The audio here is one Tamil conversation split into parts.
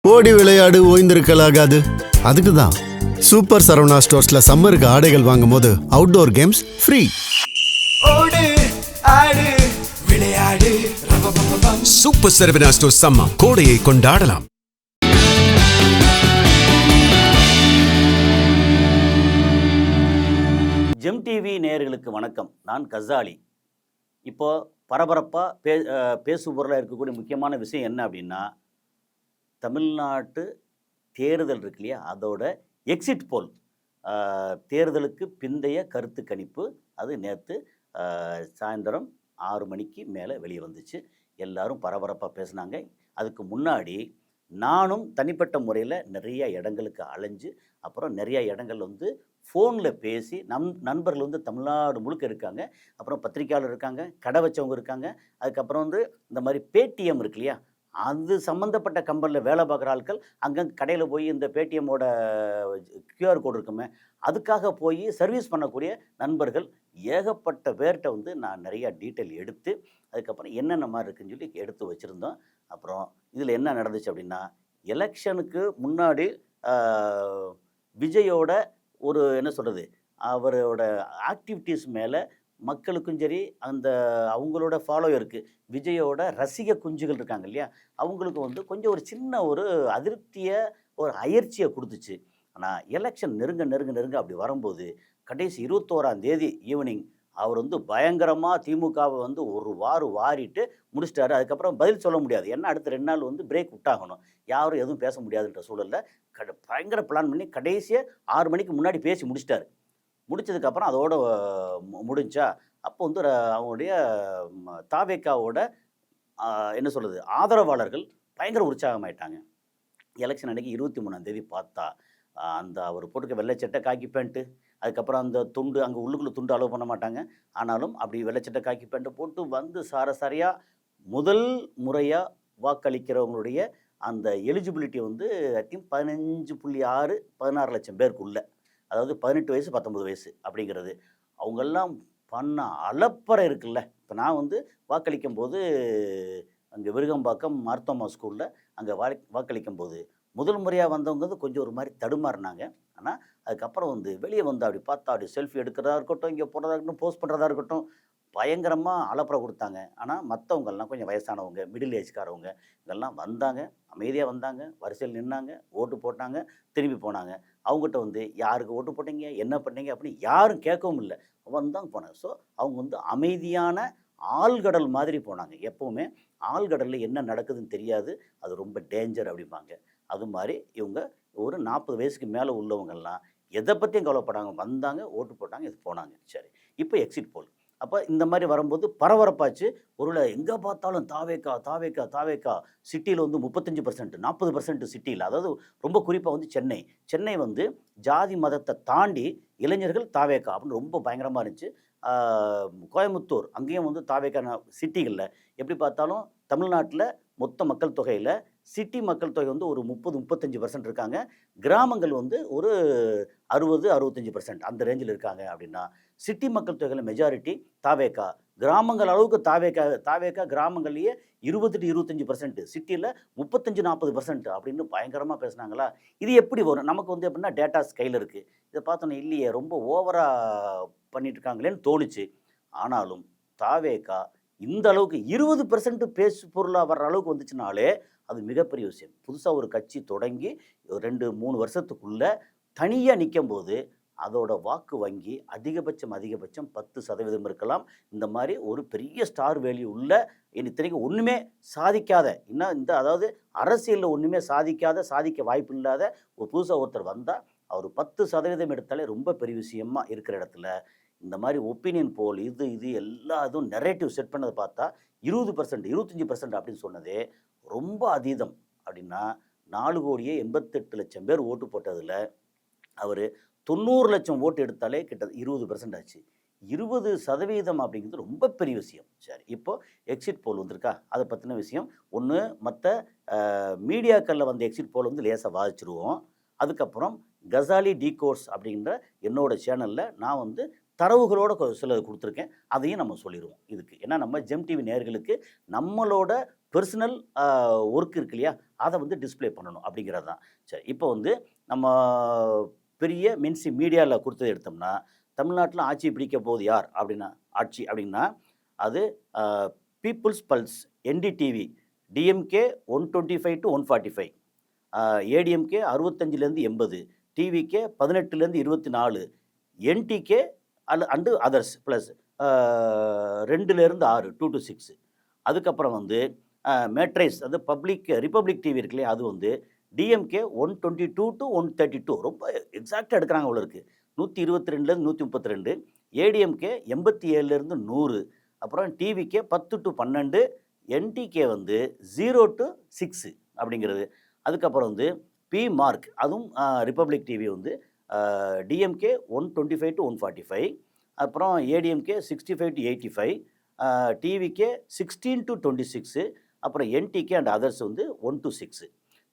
ஓடி விளையாடு ஓய்ந்திருக்கலாகாது. அதுக்கு தான் சூப்பர் சரவணா ஸ்டோர்ஸ்ல சம்மருக்கு ஆடைகள் வாங்கும் போது அவுட்டோர் கேம்ஸ் ஃப்ரீ. ஓடு ஆடு விளையாடு சூப்பர் சரவணா ஸ்டோர்ஸ் சம்மா கோடையை கொண்டாடலாம். ஜெம் டிவி நேயர்களுக்கு வணக்கம். நான் கசாலி. இப்போது பரபரப்பாக பேசுபொருளாக இருக்கக்கூடிய முக்கியமான விஷயம் என்ன அப்படின்னா, தமிழ்நாட்டு தேர்தல் இருக்கு இல்லையா, அதோட எக்ஸிட் போல் தேர்தலுக்கு பிந்தைய கருத்து கணிப்பு அது நேற்று சாயந்தரம் 6 மணிக்கு மேலே வெளியே வந்துச்சு. எல்லாரும் பரபரப்பாக பேசுனாங்க. அதுக்கு முன்னாடி நானும் தனிப்பட்ட முறையில் நிறைய இடங்களுக்கு அலைஞ்சு, அப்புறம் நிறைய இடங்கள் ஃபோனில் பேசி நண்பர்கள் தமிழ்நாடு முழுக்க இருக்காங்க. அப்புறம் பத்திரிக்கையாளர் இருக்காங்க, கடை வச்சவங்க இருக்காங்க. அதுக்கப்புறம் இந்த மாதிரி பேடிஎம் இருக்கு இல்லையா, அது சம்மந்தப்பட்ட கம்பெனியில் வேலை பார்க்குற ஆட்கள் அங்கே கடையில் போய் இந்த பேடிஎம்மோட கியூஆர் கோடு இருக்குமே, அதுக்காக போய் சர்வீஸ் பண்ணக்கூடிய நண்பர்கள் ஏகப்பட்ட பேர்கிட்ட நான் நிறையா டீட்டெயில் எடுத்து, அதுக்கப்புறம் என்னென்ன மாதிரி இருக்குன்னு சொல்லி எடுத்து வச்சுருந்தோம். அப்புறம் இதில் என்ன நடந்துச்சு அப்படின்னா, எலெக்ஷனுக்கு முன்னாடி விஜயோட ஒரு என்ன சொல்கிறது, அவரோட ஆக்டிவிட்டீஸ் மேலே மக்களுக்கும் சரி, அந்த அவங்களோட ஃபாலோவருக்கு விஜயோட ரசிக குஞ்சுகள் இருக்காங்க இல்லையா, அவங்களுக்கு கொஞ்சம் ஒரு சின்ன ஒரு அதிருப்தியை, ஒரு அயற்சியை கொடுத்துச்சு. ஆனால் எலெக்ஷன் நெருங்க நெருங்க நெருங்க அப்படி வரும்போது கடைசி 21ஆம் தேதி ஈவினிங் அவர் பயங்கரமாக திமுகவை ஒரு வாரிட்டு முடிச்சிட்டாரு. அதுக்கப்புறம் பதில் சொல்ல முடியாது, ஏன்னா அடுத்த 2 நாள் பிரேக் விட்டாகணும், யாரும் எதுவும் பேச முடியாதுன்ற சூழலில் பயங்கர பிளான் பண்ணி கடைசியாக 6 மணிக்கு முன்னாடி பேசி முடிச்சிட்டாரு. முடித்ததுக்கப்புறம் அதோட முடிஞ்சா அப்போ அவங்களுடைய தாவேக்காவோட என்ன சொல்கிறது, ஆதரவாளர்கள் பயங்கர உற்சாகமாயிட்டாங்க. எலெக்ஷன் அன்றைக்கி 23ஆம் தேதி பார்த்தா அந்த அவர் போட்டுக்க வெள்ளைச்சட்டை காக்கி பேண்ட்டு, அதுக்கப்புறம் அந்த துண்டு, அங்கே உள்ளுக்குள்ளே துண்டு அலோவ் பண்ண மாட்டாங்க, ஆனாலும் அப்படி வெள்ளைச்சட்டை காக்கி பேண்ட்டு போட்டு சாரசாரியாக முதல் முறையாக வாக்களிக்கிறவங்களுடைய அந்த எலிஜிபிலிட்டி ஐ திங்க் 15.6 16 லட்சம் பேருக்குள்ளே, அதாவது 18 வயசு 19 வயசு அப்படிங்கிறது. அவங்கெல்லாம் பண்ண அலப்பறை இருக்குல்ல. இப்போ நான் வாக்களிக்கும் போது அங்கே விருகம்பாக்கம் மார்த்தோமா ஸ்கூலில் அங்கே வாக்களிக்கும் போது முதல் முறையாக வந்தவங்க கொஞ்சம் ஒரு மாதிரி தடுமாறினாங்க. ஆனால் அதுக்கப்புறம் வெளியே அப்படி பார்த்தா அப்படி செல்ஃபி எடுக்கிறதா இருக்கட்டும், இங்கே போடுறதா இருக்கட்டும், போஸ்ட் பண்ணுறதா இருக்கட்டும், பயங்கரமாக அலப்பறை கொடுத்தாங்க. ஆனால் மற்றவங்கெல்லாம் கொஞ்சம் வயசானவங்க, மிடில் ஏஜ்காரவங்க இதெல்லாம் வந்தாங்க, அமைதியாக வந்தாங்க, வரிசையில் நின்னாங்க, ஓட்டு போட்டாங்க, திரும்பி போனாங்க. அவங்ககிட்ட யாருக்கு ஓட்டு போட்டீங்க, என்ன பண்ணீங்க அப்படின்னு யாரும் கேட்கவும் இல்லை, வந்தாங்க போனாங்க. ஸோ அவங்க அமைதியான ஆழ்கடல் மாதிரி போனாங்க. எப்போவுமே ஆழ்கடலில் என்ன நடக்குதுன்னு தெரியாது, அது ரொம்ப டேஞ்சர் அப்படிம்பாங்க. அது மாதிரி இவங்க ஒரு 40 வயசுக்கு மேலே உள்ளவங்கெல்லாம் எதை பற்றியும் கவலைப்படாங்க, வந்தாங்க, ஓட்டு போட்டாங்க, இது போனாங்க. சரி, இப்போ எக்ஸிட் போல். அப்போ இந்த மாதிரி வரும்போது பரபரப்பாச்சு. ஒருவேளை எங்கே பார்த்தாலும் தாவேக்கா தாவேக்கா தாவேக்கா. சிட்டியில் 35% 40% சிட்டியில், அதாவது ரொம்ப குறிப்பாக சென்னை ஜாதி மதத்தை தாண்டி இளைஞர்கள் தாவேக்கா அப்படின்னு ரொம்ப பயங்கரமாக இருந்துச்சு. கோயம்புத்தூர் அங்கேயும் தாவேக்கா சிட்டிகளில் எப்படி பார்த்தாலும் தமிழ்நாட்டில் மொத்த மக்கள் தொகையில் சிட்டி மக்கள் தொகை ஒரு 30-35% இருக்காங்க. கிராமங்கள் ஒரு 60-65% அந்த ரேஞ்சில் இருக்காங்க. அப்படின்னா சிட்டி மக்கள் தொகையில் மெஜாரிட்டி தாவேக்கா, கிராமங்கள் அளவுக்கு தாவேக்கா கிராமங்கள்லேயே 20-25%, சிட்டியில் 35-40% அப்படின்னு பயங்கரமாக பேசுனாங்களா. இது எப்படி வரும் நமக்கு எப்படின்னா டேட்டாஸ் கையில் இருக்குது. இதை பார்த்தோன்னே இல்லையே, ரொம்ப ஓவராக பண்ணிட்டு இருக்காங்களேன்னு தோணுச்சு. ஆனாலும் தாவேக்கா இந்த அளவுக்கு 20% பேசு பொருளாக வர்ற அளவுக்கு வந்துச்சுனாலே அது மிகப்பெரிய விஷயம். புதுசாக ஒரு கட்சி தொடங்கி 2-3 வருஷத்துக்குள்ளே தனியாக நிற்கும் போது அதோட வாக்கு வங்கி அதிகபட்சம் 10% இருக்கலாம். இந்த மாதிரி ஒரு பெரிய ஸ்டார் வேல்யூ உள்ள, இத்தனைக்கும் ஒன்றுமே சாதிக்காத, இன்னும் அதாவது அரசியலில் ஒன்றுமே சாதிக்க வாய்ப்பு இல்லாத ஒரு புதுசாக ஒருத்தர் வந்தால் அவர் 10% எடுத்தாலே ரொம்ப பெரிய விஷயமா இருக்கிற இடத்துல இந்த மாதிரி ஒப்பீனியன் போல் இது எல்லா இதுவும் நெரேட்டிவ் செட் பண்ணதை பார்த்தா 20% 25% அப்படின்னு சொன்னதே ரொம்ப அதீதம். அப்படின்னா 4,88,00,000 பேர் ஓட்டு போட்டதில் அவர் 90 லட்சம் ஓட்டு எடுத்தாலே கிட்ட 20% ஆச்சு. 20% அப்படிங்கிறது ரொம்ப பெரிய விஷயம். சரி, இப்போது எக்ஸிட் போல் வந்திருக்கா, அதை பற்றின விஷயம் ஒன்று மற்ற மீடியாக்களில் வந்த எக்ஸிட் போல் லேசாக வாதிச்சிருவோம். அதுக்கப்புறம் கசாலி டிகோர்ஸ் அப்படின்ற என்னோட சேனலில் நான் தரவுகளோட சிலது கொடுத்துருக்கேன், அதையும் நம்ம சொல்லிடுவோம் இதுக்கு. ஏன்னா நம்ம ஜெம் டிவி நேயர்களுக்கு நம்மளோட பர்சனல் ஒர்க் இருக்கு இல்லையா, அதை வந்து டிஸ்ப்ளே பண்ணணும் அப்படிங்கிறது தான். சரி, இப்போ வந்து நம்ம பெரிய மீடியாவில் கொடுத்தது எடுத்தோம்னா, தமிழ்நாட்டில் ஆட்சி பிடிக்க போகுது யார் அப்படின்னா அது People's Pulse, NDTV, DMK 125 to 145, ADMK 65லேருந்து 80, டிவிகே 18லேருந்து 24, என்டிகே அண்டு அதர்ஸ் ப்ளஸ் 2லேருந்து 6, 2 to 6. அதுக்கப்புறம் வந்து மேட்ரைஸ், அது ரிப்பப்ளிக் டிவி இருக்கு இல்லையா, அது வந்து டிஎம்கே 122 to 132, ரொம்ப எக்ஸாக்டாக எடுக்கிறாங்க அவ்வளோ இருக்குது. 122லேருந்து 132, ஏடிஎம்கே 87லேருந்து 100, அப்புறம் டிவிக்கே 10 to 12, என்டிகே வந்து 0 to 6 அப்படிங்கிறது. அதுக்கப்புறம் வந்து பி மார்க், அதுவும் ரிப்பப்ளிக் டிவி வந்து டிஎம்கே 125 to 145, அப்புறம் ஏடிஎம்கே 65 to 85, டிவிக்கே 16 to 26, அப்புறம் என்டிகே அண்ட் அதர்ஸ் வந்து 1 to 6.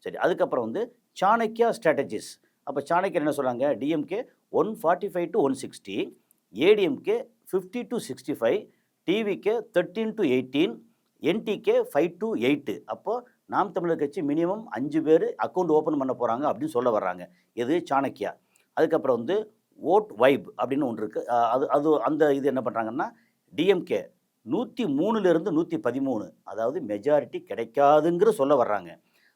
சரி, அதுக்கப்புறம் வந்து சாணக்யா ஸ்ட்ராட்டஜிஸ். அப்போ சாணக்யா என்ன சொல்கிறாங்க, DMK 145 to 160, ADMK 50 to 65, TVK 13 to 18, NTK 5 to 8. அப்போது நாம் தமிழர் கட்சி மினிமம் 5 பேர் அக்கௌண்ட் ஓப்பன் பண்ண போகிறாங்க அப்படின்னு சொல்ல வர்றாங்க. எது சாணக்யா. அதுக்கப்புறம் வந்து ஓட் வைப் அப்படின்னு ஒன்று இருக்குது. அது என்ன பண்ணுறாங்கன்னா, டிஎம்கே 103லேருந்து 113, அதாவது மெஜாரிட்டி கிடைக்காதுங்கிற சொல்ல வர்றாங்க.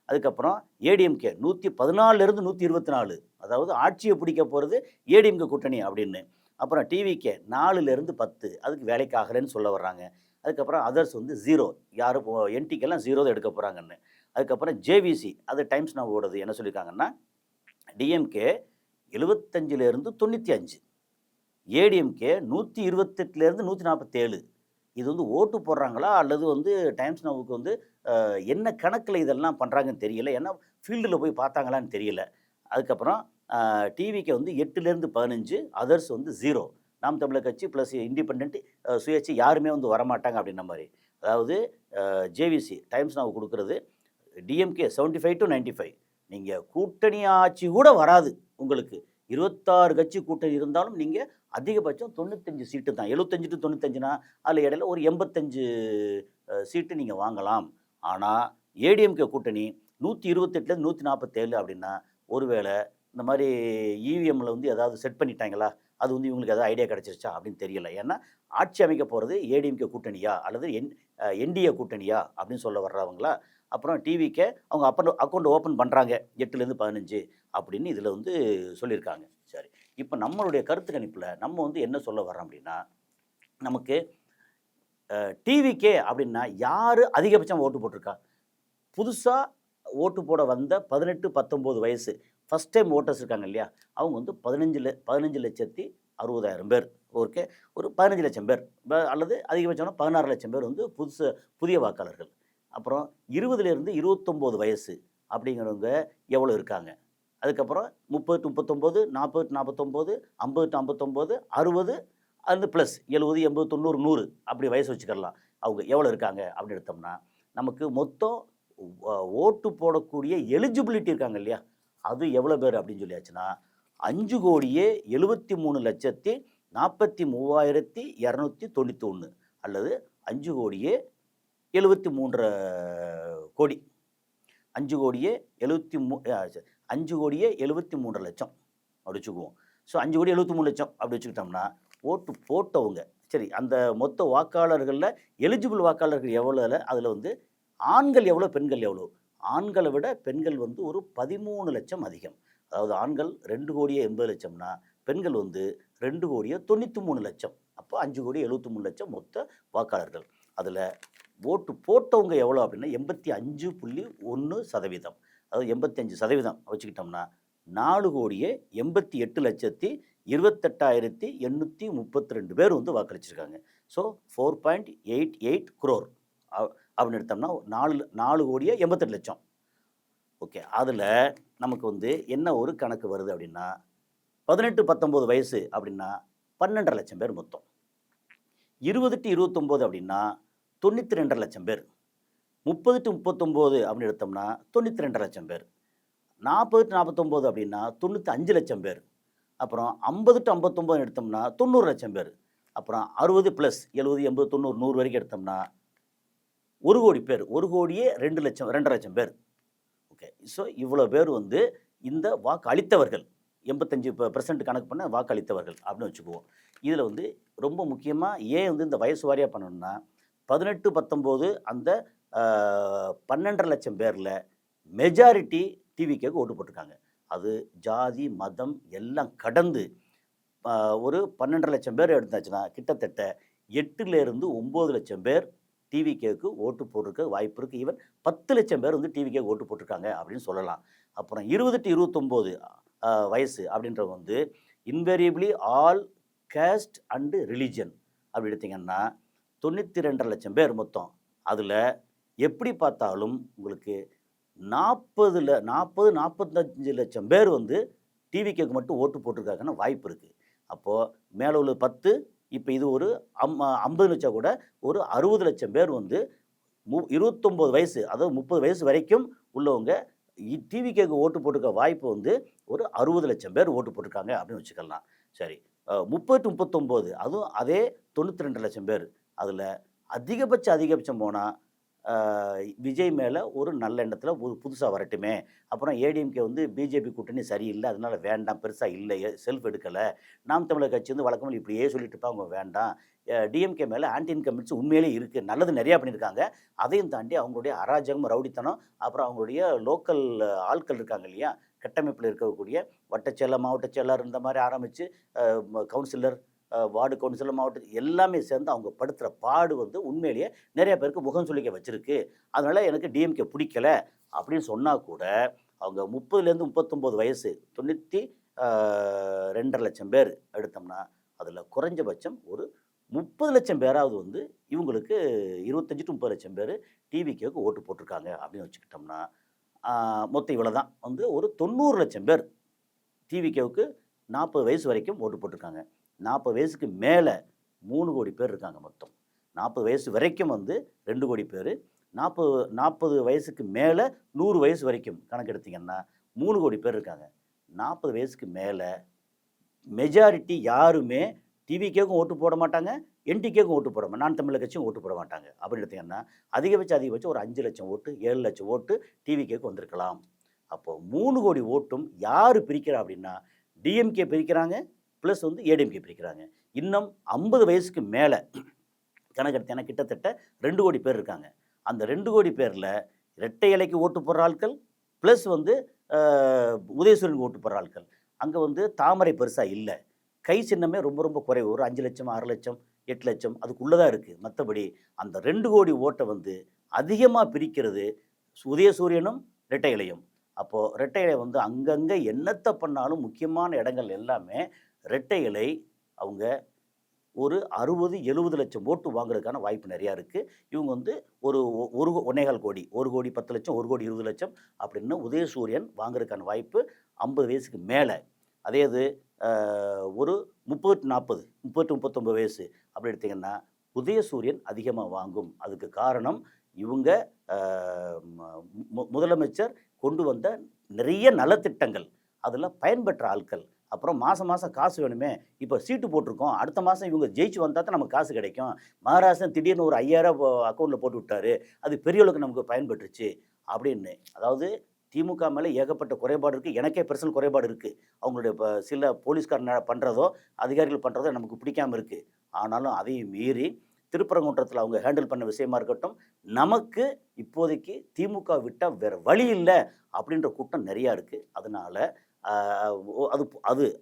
அதுக்கப்புறம் ஏடிஎம்கே 114லேருந்து 124, அதாவது ஆட்சியை பிடிக்க போகிறது ஏடிஎம்கே கூட்டணி அப்படின்னு. அப்புறம் டிவிக்கே 4லேருந்து 10, அதுக்கு வேலைக்கு ஆகலைன்னு சொல்ல வர்றாங்க. அதுக்கப்புறம் அதர்ஸ் வந்து 0, யாரும் என்டிக்கெல்லாம் 0 தான் எடுக்க போகிறாங்கன்னு. அதுக்கப்புறம் ஜேவிசி, அது டைம்ஸ் நான் ஓடுது, என்ன சொல்லியிருக்காங்கன்னா, டிஎம்கே 75லேருந்து 95, ஏடிஎம்கே 128லேருந்து 147. இது வந்து ஓட்டு போடுறாங்களா அல்லது வந்து டைம்ஸ் நவுக்கு வந்து என்ன கணக்கில் இதெல்லாம் பண்ணுறாங்கன்னு தெரியல. ஏன்னா ஃபீல்டில் போய் பார்த்தாங்களான்னு தெரியல. அதுக்கப்புறம் டிவிக்கு வந்து 8லேருந்து 15, அதர்ஸ் வந்து 0. நாம் தமிழர் கட்சி ப்ளஸ் இண்டிபெண்ட், சுயேட்சை யாருமே வந்து வரமாட்டாங்க அப்படின்ற மாதிரி. அதாவது ஜேவிசி டைம்ஸ் நவ் கொடுக்குறது டிஎம்கே 75 to 95. நீங்கள் கூட்டணி ஆட்சி கூட வராது உங்களுக்கு. 26 கட்சி கூட்டணி இருந்தாலும் நீங்கள் அதிகபட்சம் 95 சீட்டு தான். 75 to 95னா அதில் இடையில ஒரு 85 சீட்டு நீங்கள் வாங்கலாம். ஆனால் ஏடிஎம்கே கூட்டணி 128லேருந்து 147 அப்படின்னா, ஒருவேளை இந்த மாதிரி இவிஎம்மில் வந்து ஏதாவது செட் பண்ணிட்டாங்களா, அது வந்து இவங்களுக்கு ஏதாவது ஐடியா கிடச்சிருச்சா அப்படின்னு தெரியல. ஏன்னா ஆட்சி அமைக்க போகிறது ஏடிஎம்கே கூட்டணியா அல்லது என்டிஏ கூட்டணியா அப்படின்னு சொல்ல வர்றவங்களா. அப்புறம் டிவிக்கே அவங்க அக்கௌண்ட் ஓப்பன் பண்ணுறாங்க 8லேருந்து 15 அப்படின்னு இதில் வந்து சொல்லியிருக்காங்க. சரி, இப்போ நம்மளுடைய கருத்து கணிப்பில் நம்ம வந்து என்ன சொல்ல வர்றோம் அப்படின்னா, நமக்கு டிவிக்கே அப்படின்னா யார் அதிகபட்சம் ஓட்டு போட்டிருக்கா, புதுசாக ஓட்டு போட வந்த 18-19 வயசு ஃபஸ்ட் டைம் ஓட்டர்ஸ் இருக்காங்க இல்லையா, அவங்க வந்து 15,60,000 பேர். ஓகே, ஒரு 15 லட்சம் பேர் அல்லது அதிகபட்சம் 16 லட்சம் பேர் வந்து புதிய வாக்காளர்கள். அப்புறம் 20லேருந்து 29 வயசு அப்படிங்கிறவங்க எவ்வளோ இருக்காங்க. அதுக்கப்புறம் 30-39, 40-49, 50-59, 60, அது ப்ளஸ் 70, 80, 90, 100 அப்படி வயசு வச்சுக்கலாம். அவங்க எவ்வளோ இருக்காங்க அப்படின்னு எடுத்தோம்னா, நமக்கு மொத்தம் ஓட்டு போடக்கூடிய எலிஜிபிலிட்டி இருக்காங்க இல்லையா, அது எவ்வளோ பேர் அப்படின்னு சொல்லியாச்சுன்னா 5,73,43,291 அல்லது 5,73,000,000. 5,73,000,000 அப்படி வச்சுக்குவோம். ஸோ 5,73,00,000 அப்படி வச்சுக்கிட்டோம்னா, ஓட்டு போட்டவங்க சரி, அந்த மொத்த வாக்காளர்களில் எலிஜிபிள் வாக்காளர்கள் எவ்வளோ, அதில் வந்து ஆண்கள் எவ்வளோ, பெண்கள் எவ்வளோ. ஆண்களை விட பெண்கள் வந்து ஒரு 13 லட்சம் அதிகம். அதாவது ஆண்கள் 2,80,00,000னா பெண்கள் வந்து 2,93,00,000. அப்போ 5,73,00,000 மொத்த வாக்காளர்கள். அதில் ஓட்டு போட்டவங்க எவ்வளோ அப்படின்னா 85.1%. அதாவது 85% வச்சுக்கிட்டோம்னா 4,88,28,832 பேர் வந்து வாக்களிச்சிருக்காங்க. ஸோ 4.88 crore அப்படின்னு எடுத்தோம்னா 4,88,00,000. ஓகே, அதில் நமக்கு வந்து என்ன ஒரு கணக்கு வருது அப்படின்னா, 18-19 வயசு அப்படின்னா 12.5 லட்சம் பேர் மொத்தம். 20-29 அப்படின்னா 92.5 லட்சம் பேர். 30-39 அப்படின்னு எடுத்தோம்னா 92.5 லட்சம் பேர். 40-49 அப்படின்னா 95 லட்சம் பேர். அப்புறம் 50-59 எடுத்தோம்னா 90 லட்சம் பேர். அப்புறம் 60 + 70, 80, 90, 100 வரைக்கும் எடுத்தோம்னா 1 கோடி பேர். 1,02,00,000 2.5 லட்சம் பேர். ஸோ இவ்வளோ பேர் வந்து இந்த வாக்கு அளித்தவர்கள் 85% கணக்கு பண்ண வாக்கு அளித்தவர்கள் அப்படின்னு வச்சுக்குவோம். இதில் வந்து ரொம்ப முக்கியமாக ஏன் வந்து இந்த வயசு வாரியாக பண்ணணும்னா 18-19 அந்த 12.5 லட்சம் பேரில் மெஜாரிட்டி டிவிகேக்கு ஓட்டு போட்டிருக்காங்க. அது ஜாதி மதம் எல்லாம் கடந்து ஒரு 12.5 லட்சம் பேர் எடுத்தாச்சுன்னா கிட்டத்தட்ட 8லேருந்து 9 லட்சம் பேர் டிவிகேக்கு ஓட்டு போட்டிருக்க வாய்ப்பு இருக்குது. ஈவன் 10 லட்சம் பேர் வந்து டிவிகேக்கு ஓட்டு போட்டிருக்காங்க அப்படின்னு சொல்லலாம். அப்புறம் 20 to 29 வயசு அப்படின்றவங்க வந்து invariably all caste and religion அப்படி எடுத்திங்கன்னா 92.5 லட்சம் பேர் மொத்தம். அதில் எப்படி பார்த்தாலும் உங்களுக்கு 40-45 லட்சம் பேர் வந்து டிவிகேக்கு மட்டும் ஓட்டு போட்டிருக்காங்கன்னு வாய்ப்பு இருக்குது. அப்போது மேலே உள்ள 10, இப்போ இது ஒரு 50 லட்சம் கூட ஒரு 60 லட்சம் பேர் வந்து 29 வயசு, அதாவது 30 வயசு வரைக்கும் உள்ளவங்க டிவிகேக்கு ஓட்டு போட்டிருக்க வாய்ப்பு வந்து ஒரு 60 லட்சம் பேர் ஓட்டு போட்டிருக்காங்க அப்படின்னு வச்சுக்கலாம். சரி, 30 to 39 அதுவும் அதே 92 லட்சம் பேர். அதில் அதிகபட்சம் போனால் விஜய் மேலே ஒரு நல்ல எண்ணத்தில் புதுசாக வரட்டுமே, அப்புறம் ஏடிஎம்கே வந்து பிஜேபி கூட்டணி சரியில்லை, அதனால் வேண்டாம், பெருசாக இல்லை, செல்ஃப் எடுக்கலை, நாம் தமிழர் கட்சி வந்து வழக்கமாக இப்படியே சொல்லிட்டு இருப்பாங்க, வேண்டாம், டிஎம்கே மேலே ஆன்டி இன்கம்பன்சி உண்மையிலே இருக்குது, நல்லது நிறையா பண்ணியிருக்காங்க, அதையும் தாண்டி அவங்களுடைய அராஜகம் ரவுடித்தனம், அப்புறம் அவங்களுடைய லோக்கல் ஆட்கள் இருக்காங்க இல்லையா, கட்டமைப்பில் இருக்கக்கூடிய வட்டச்செயலர் மாவட்ட செயலர் இந்த மாதிரி ஆரம்பித்து கவுன்சிலர் வார்டு கவுன்சிலர் மாவட்ட எல்லாமே சேர்ந்து அவங்க படுத்துகிற பாடு வந்து உண்மையிலேயே நிறைய பேருக்கு முகம் சொல்லிக்க வச்சுருக்கு. அதனால் எனக்கு டிஎம்கே பிடிக்கல அப்படின்னு சொன்னால் கூட அவங்க 30லேருந்து 39 வயசு 92.5 லட்சம் பேர் எடுத்தோம்னா அதில் குறைஞ்சபட்சம் ஒரு 30 லட்சம் பேராவது வந்து இவங்களுக்கு 25 to 30 லட்சம் பேர் டிவிகேவுக்கு ஓட்டு போட்டிருக்காங்க அப்படின்னு வச்சுக்கிட்டோம்னா மொத்தம் இவ்வளோ தான் வந்து ஒரு 90 லட்சம் பேர் டிவிகேவுக்கு 40 வயசு வரைக்கும் ஓட்டு போட்டிருக்காங்க. 40 வயசுக்கு மேலே 3 கோடி பேர் இருக்காங்க மொத்தம். 40 வயசு வரைக்கும் வந்து 2 கோடி பேர், 40 வயசுக்கு மேலே 100 வயசு வரைக்கும் கணக்கெடுத்திங்கன்னா 3 கோடி பேர் இருக்காங்க. 40 வயசுக்கு மேலே மெஜாரிட்டி யாருமே டிவிகேக்கும் ஓட்டு போட மாட்டாங்க, என்டிகேக்கும் ஓட்டு போட மாட்டாங்க, நான் தமிழர் கட்சியும் ஓட்டு போட மாட்டாங்க. அப்படி எடுத்திங்கன்னா அதிகபட்சம் ஒரு 5 லட்சம் ஓட்டு 7 லட்சம் ஓட்டு டிவிகேக்கு வந்திருக்கலாம். அப்போது 3 கோடி ஓட்டும் யார் பிரிக்கிறா அப்படின்னா டிஎம்கே பிரிக்கிறாங்க, ப்ளஸ் வந்து ஏடிஎம்கே பிரிக்கிறாங்க. இன்னும் 50 வயசுக்கு மேலே கணக்கெடுத்தீங்கன்னா கிட்டத்தட்ட 2 கோடி பேர் இருக்காங்க. அந்த 2 கோடி பேரில் இரட்டை இலைக்கு ஓட்டு போடுற ஆட்கள், ப்ளஸ் வந்து உதயசூரனுக்கு ஓட்டு போடுற ஆட்கள். அங்கே வந்து தாமரை பெருசாக இல்லை, கை சின்னமே ரொம்ப ரொம்ப குறைவு, ஒரு 5 லட்சம் 6 லட்சம் 8 லட்சம் அதுக்குள்ளே தான் இருக்குது. மற்றபடி அந்த 2 கோடி ஓட்டை வந்து அதிகமாக பிரிக்கிறது உதயசூரியனும் இரட்டை இலையும். அப்போது இரட்டை இலை வந்து அங்கங்கே என்னத்தை பண்ணாலும் முக்கியமான இடங்கள் எல்லாமே இரட்டை இலை அவங்க ஒரு 60-70 லட்சம் ஓட்டு வாங்குறதுக்கான வாய்ப்பு நிறையா இருக்குது. இவங்க வந்து ஒரு 1.25 கோடி, 1 கோடி 10 லட்சம், 1 கோடி 20 லட்சம் அப்படின்னு உதயசூரியன் வாங்குறதுக்கான வாய்ப்பு 50 வயசுக்கு மேலே. அதே இது ஒரு 30-40, 30-39 வயசு அப்படி எடுத்திங்கன்னா உதயசூரியன் அதிகமாக வாங்கும். அதுக்கு காரணம் இவங்க முதலமைச்சர் கொண்டு வந்த நிறைய நலத்திட்டங்கள், அதில் பயன்பெற்ற ஆட்கள். அப்புறம் மாதம் காசு வேணுமே, இப்போ சீட்டு போட்டிருக்கோம், அடுத்த மாதம் இவங்க ஜெயிச்சு வந்தால் தான் நமக்கு காசு கிடைக்கும், மகாராஷ்டிரன் திடீர்னு ஒரு 5000 அக்கௌண்ட்டில் போட்டு விட்டாரு, அது பெரிய அளவுக்கு நமக்கு பயன்பட்டுருச்சு அப்படின்னு. அதாவது திமுக மேலே ஏகப்பட்ட குறைபாடு இருக்குது, எனக்கே பர்சனல் குறைபாடு இருக்குது. அவங்களுடைய சில போலீஸ்காரன் பண்ணுறதோ அதிகாரிகள் பண்ணுறதோ நமக்கு பிடிக்காமல் இருக்குது. ஆனாலும் அதையும் மீறி திருப்பரங்குன்றத்தில் அவங்க ஹேண்டில் பண்ண விஷயமா இருக்கட்டும், நமக்கு இப்போதைக்கு திமுக விட்டால் வேறு வழி இல்லை அப்படின்ற கூட்டம் நிறையா இருக்குது. அதனால்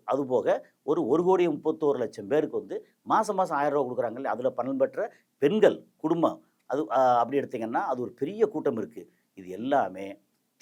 அது போக ஒரு 1,31 லட்சம் பேருக்கு வந்து மாதம் 1000 ரூபா கொடுக்குறாங்கல்ல, அதில் பலன் பெற்ற பெண்கள் குடும்பம் அது அப்படி எடுத்திங்கன்னா அது ஒரு பெரிய கூட்டம் இருக்குது. இது எல்லாமே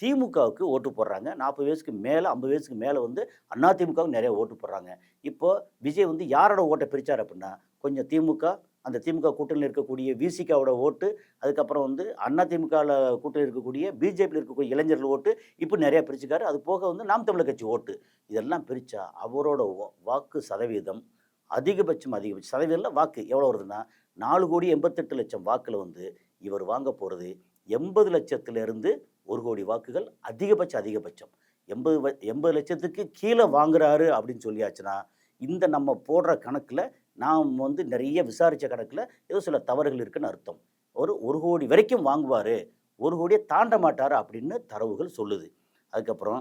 திமுகவுக்கு ஓட்டு போடுறாங்க. 40 வயசுக்கு மேலே 50 வயசுக்கு மேலே வந்து அதிமுகவுக்கு நிறைய ஓட்டு போடுறாங்க. இப்போது விஜய் வந்து யாரோட ஓட்டை பிரித்தார் அப்படின்னா கொஞ்சம் திமுக, அந்த திமுக கூட்டணியில் இருக்கக்கூடிய விசிகாவோட ஓட்டு, அதுக்கப்புறம் வந்து அதிமுகவில் கூட்டணியில் இருக்கக்கூடிய பிஜேபியில் இருக்கக்கூடிய இளைஞர்கள் ஓட்டு, இப்போ நிறையா பிரிச்சுக்காரு. அது போக வந்து நாம் தமிழர் கட்சி ஓட்டு, இதெல்லாம் பிரித்தா அவரோட வாக்கு சதவீதம் அதிகபட்சம் சதவீதத்தில் வாக்கு எவ்வளோ வருதுன்னா 4,88 லட்சம் வாக்கில் வந்து இவர் வாங்க போகிறது 80 லட்சத்திலிருந்து 1 கோடி வாக்குகள் அதிகபட்சம் 80 லட்சத்துக்கு கீழே வாங்குறாரு அப்படின்னு சொல்லியாச்சுன்னா இந்த நம்ம போடுற கணக்கில் நாம் வந்து நிறைய விசாரித்த கணக்கில் ஏதோ சில தவறுகள் இருக்குன்னு அர்த்தம். 1 கோடி வரைக்கும் வாங்குவார், 1 கோடியை தாண்ட மாட்டார் அப்படின்னு தரவுகள் சொல்லுது. அதுக்கப்புறம்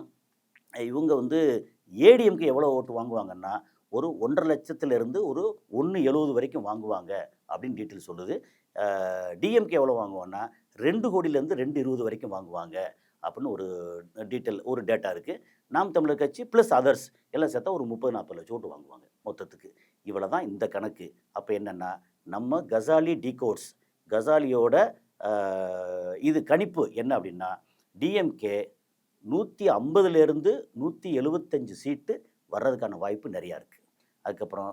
இவங்க வந்து ஏடிஎம்கே எவ்வளோ ஓட்டு வாங்குவாங்கன்னா ஒரு 1.5 லட்சத்திலிருந்து ஒரு 1.70 வரைக்கும் வாங்குவாங்க அப்படின்னு டீட்டெயில் சொல்லுது. டிஎம்கே எவ்வளோ வாங்குவாங்கன்னா 2 கோடியிலேருந்து 2.20 வரைக்கும் வாங்குவாங்க அப்படின்னு ஒரு டேட்டா இருக்குது. நாம் தமிழர் கட்சி ப்ளஸ் அதர்ஸ் எல்லாம் சேர்த்தா ஒரு 30-40 லட்சம் ஓட்டு வாங்குவாங்க மொத்தத்துக்கு. இவ்வளோ தான் இந்த கணக்கு. அப்போ என்னென்னா நம்ம கசாலி டிகோட்ஸ் கசாலியோட இது கணிப்பு என்ன அப்படின்னா டிஎம்கே 150லேருந்து 175 சீட்டு வர்றதுக்கான வாய்ப்பு நிறையா இருக்குது. அதுக்கப்புறம்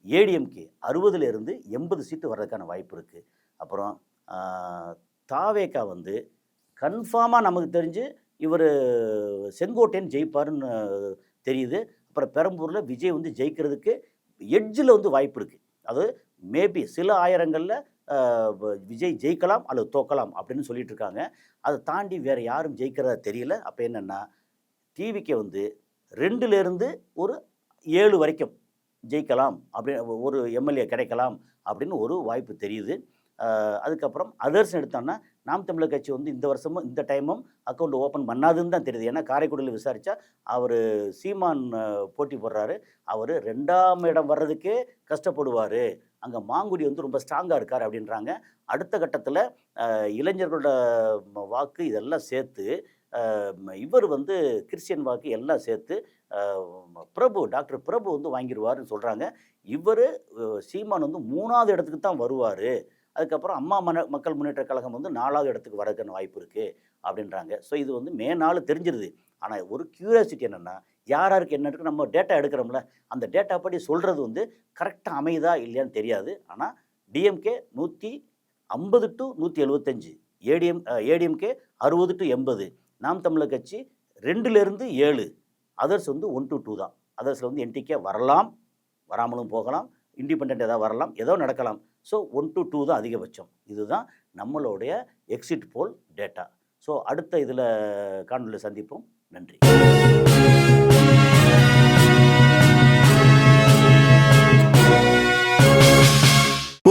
ஏடிஎம்கே 60லேருந்து 80 சீட்டு வர்றதுக்கான வாய்ப்பு இருக்குது. அப்புறம் தாவேகா வந்து கன்ஃபார்மாக நமக்கு தெரிஞ்சு இவர் செங்கோட்டையன் ஜெயிப்பாருன்னு தெரியுது. அப்புறம் பெரம்பூரில் விஜய் வந்து ஜெயிக்கிறதுக்கு எட்ஜில் வந்து வாய்ப்பு இருக்குது. அது மேபி சில ஆயிரங்களில் விஜய் ஜெயிக்கலாம் அல்லது தோக்கலாம் அப்படின்னு சொல்லிட்டு இருக்காங்க. அதை தாண்டி வேறு யாரும் ஜெயிக்கிறதா தெரியல. அப்போ என்னென்னா டிவிக்கு வந்து 2லேருந்து ஒரு 7 வரைக்கும் ஜெயிக்கலாம் அப்படின்னு ஒரு எம்எல்ஏ கிடைக்கலாம் அப்படின்னு ஒரு வாய்ப்பு தெரியுது. அதுக்கப்புறம் அதர்ஸ் எடுத்தோன்னா நாம் தமிழர் கட்சி வந்து இந்த வருஷமும் இந்த டைமும் அக்கௌண்ட் ஓப்பன் பண்ணாதுன்னு தான் தெரியுது. ஏன்னா காரைக்குடியில் விசாரித்தா அவர் சீமான் போட்டி போடுறாரு, அவர் 2ஆம் இடம் வர்றதுக்கே கஷ்டப்படுவார், அங்கே மாங்குடி வந்து ரொம்ப ஸ்ட்ராங்காக இருக்கார் அப்படின்றாங்க. அடுத்த கட்டத்தில் இளைஞர்களோட வாக்கு இதெல்லாம் சேர்த்து இவர் வந்து கிறிஸ்டியன் வாக்கு எல்லாம் சேர்த்து டாக்டர் பிரபு வந்து வாங்கிடுவார்னு சொல்கிறாங்க. இவர் சீமான் வந்து 3ஆவது இடத்துக்கு தான் வருவார். அதுக்கப்புறம் அம்மா மக்கள் முன்னேற்ற கழகம் வந்து 4ஆவது இடத்துக்கு வரதுக்கான வாய்ப்பு இருக்குது அப்படின்றாங்க. ஸோ இது வந்து மே 4 தெரிஞ்சிருது. ஆனால் ஒரு க்யூரியாசிட்டி என்னென்னா யாருக்கு என்ன இருக்குது நம்ம டேட்டா எடுக்கிறோம்ல, அந்த டேட்டா படி சொல்கிறது வந்து கரெக்டாக அமையுதா இல்லையான்னு தெரியாது. ஆனால் டிஎம்கே 150 to 175, ஏடிஎம்கே 60 to 80, நாம் தமிழர் கட்சி 2லேருந்து 7, அதர்ஸ் வந்து 1 to 2 தான். அதர்ஸில் வந்து என்டிகே வரலாம், வராமலும் போகலாம், இண்டிபெண்ட் ஏதாவது வரலாம், ஏதோ நடக்கலாம். ஸோ 1 to 2 தான் அதிகபட்சம். இதுதான் நம்மளுடைய எக்ஸிட் போல் டேட்டா. ஸோ அடுத்த இதில் காணொலியில் சந்திப்போம். நன்றி.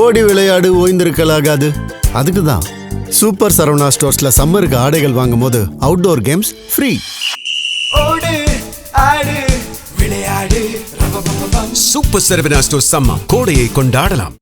ஓடி விளையாடு ஓய்ந்திருக்கலாகாது. அதுக்கு தான் சூப்பர் சரவணா ஸ்டோர்ஸில் சம்மருக்கு ஆடைகள் வாங்கும் போது அவுட்டோர் கேம்ஸ் ஃப்ரீ. ஓடு ஆடு விளையாடு சூப்பர் சரவணா ஸ்டோர்ஸ் சம்மர் கோடையை கொண்டாடலாம்.